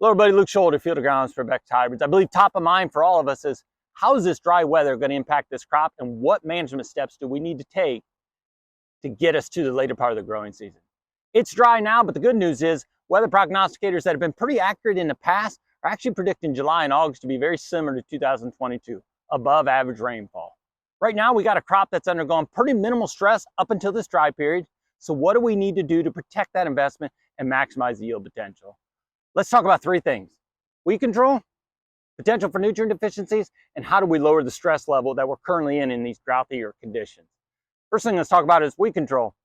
Hello everybody, Luke Shoulder, Field of Grounds for Beck's Hybrids. I believe top of mind for all of us is how is this dry weather going to impact this crop and what management steps do we need to take to get us to the later part of the growing season. It's dry now, but the good news is weather prognosticators that have been pretty accurate in the past are actually predicting July and August to be very similar to 2022, above average rainfall. Right now we got a crop that's undergone pretty minimal stress up until this dry period. So what do we need to do to protect that investment and maximize the yield potential? Let's talk about three things: weed control, potential for nutrient deficiencies, and how do we lower the stress level that we're currently in these droughtier conditions. First thing let's talk about is weed control.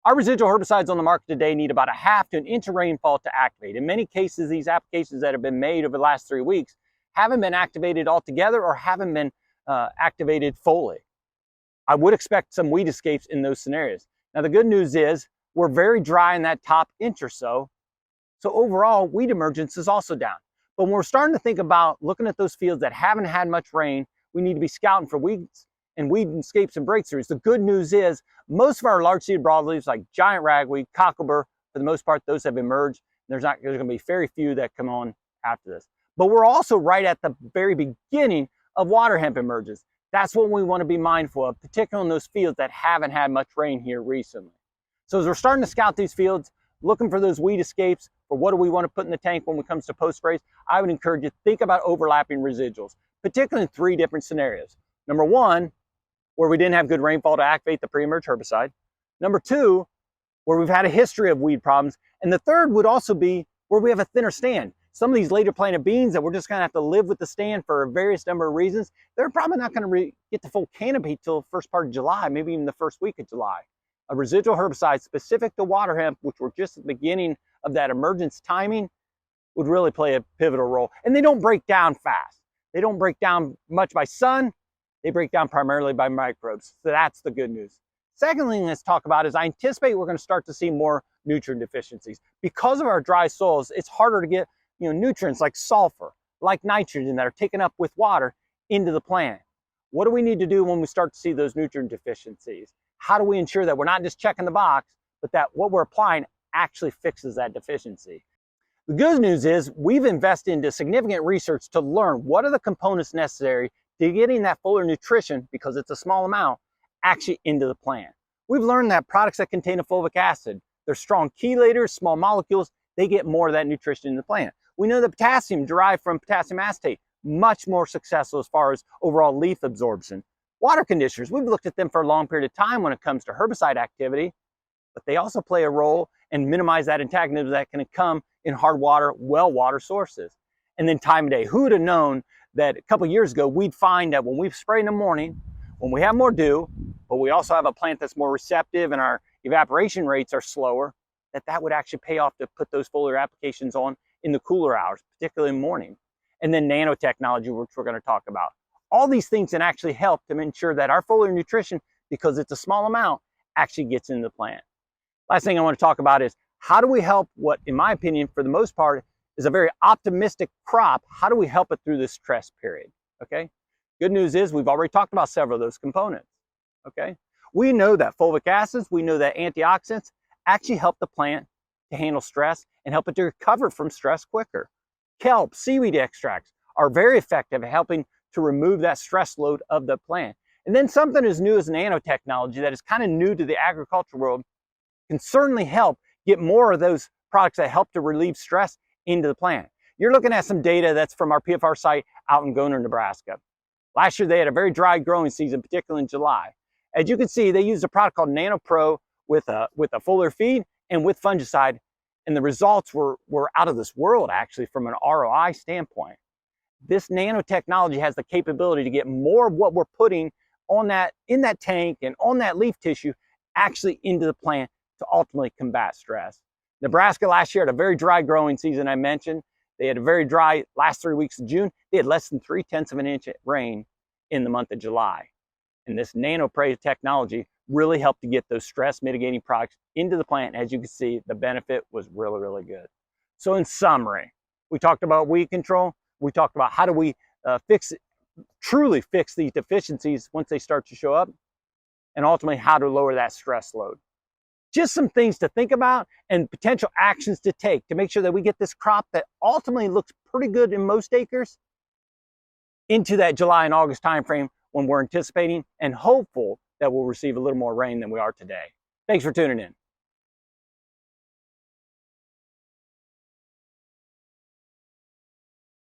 Our residual herbicides on the market today need about a half to an inch of rainfall to activate. In many cases, these applications that have been made over the last 3 weeks haven't been activated altogether or haven't been activated fully. I would expect some weed escapes in those scenarios. Now, the good news is we're very dry in that top inch or so. So overall, weed emergence is also down. But when we're starting to think about looking at those fields that haven't had much rain, we need to be scouting for weeds and weed escapes and breakthroughs. The good news is most of our large seed broadleaves like giant ragweed, cocklebur, for the most part, those have emerged. There's going to be very few that come on after this. But we're also right at the very beginning of water hemp emergence. That's what we want to be mindful of, particularly in those fields that haven't had much rain here recently. So as we're starting to scout these fields, looking for those weed escapes, or what do we want to put in the tank when it comes to post sprays, I would encourage you to think about overlapping residuals, particularly in 3 different scenarios. Number 1, where we didn't have good rainfall to activate the pre-emerge herbicide. Number 2, where we've had a history of weed problems. And the third would also be where we have a thinner stand. Some of these later planted beans that we're just going to have to live with the stand for a various number of reasons, they're probably not going to get the full canopy till the first part of July, maybe even the first week of July. A residual herbicide specific to water hemp, which we're just at the beginning of that emergence timing, would really play a pivotal role. And they don't break down fast. They don't break down much by sun. They break down primarily by microbes. So that's the good news. Second thing let's talk about is I anticipate we're going to start to see more nutrient deficiencies. Because of our dry soils, it's harder to get nutrients like sulfur, like nitrogen that are taken up with water into the plant. What do we need to do when we start to see those nutrient deficiencies? How do we ensure that we're not just checking the box, but that what we're applying actually fixes that deficiency? The good news is we've invested into significant research to learn what are the components necessary to getting that fuller nutrition, because it's a small amount, actually into the plant. We've learned that products that contain a fulvic acid, they're strong chelators, small molecules, they get more of that nutrition in the plant. We know that potassium derived from potassium acetate, much more successful as far as overall leaf absorption. Water conditioners, we've looked at them for a long period of time when it comes to herbicide activity, but they also play a role and minimize that antagonism that can come in hard water, well water sources. And then time of day. Who would have known that a couple years ago we'd find that when we spray in the morning, when we have more dew, but we also have a plant that's more receptive and our evaporation rates are slower, that would actually pay off to put those foliar applications on in the cooler hours, particularly in the morning. And then nanotechnology, which we're going to talk about. All these things can actually help to ensure that our foliar nutrition, because it's a small amount, actually gets into the plant. Last thing I want to talk about is how do we help what, in my opinion, for the most part, is a very optimistic crop. How do we help it through this stress period? Okay. Good news is we've already talked about several of those components. Okay. We know that fulvic acids, we know that antioxidants actually help the plant to handle stress and help it to recover from stress quicker. Kelp, seaweed extracts are very effective at helping to remove that stress load of the plant. And then something as new as nanotechnology that is kind of new to the agriculture world can certainly help get more of those products that help to relieve stress into the plant. You're looking at some data that's from our PFR site out in Goner, Nebraska. Last year they had a very dry growing season, particularly in July. As you can see, they used a product called NanoPro with a foliar feed and with fungicide, and the results were out of this world actually from an ROI standpoint. This nanotechnology has the capability to get more of what we're putting on that, in that tank and on that leaf tissue actually into the plant to ultimately combat stress. Nebraska last year had a very dry growing season, I mentioned. They had a very dry last 3 weeks of June. They had less than 0.3 of an inch of rain in the month of July. And this NanoPro technology really helped to get those stress mitigating products into the plant. As you can see, the benefit was really, really good. So in summary, we talked about weed control. We talked about how do we truly fix these deficiencies once they start to show up, and ultimately how to lower that stress load. just some things to think about and potential actions to take to make sure that we get this crop that ultimately looks pretty good in most acres into that July and August timeframe when we're anticipating and hopeful that we'll receive a little more rain than we are today. Thanks for tuning in.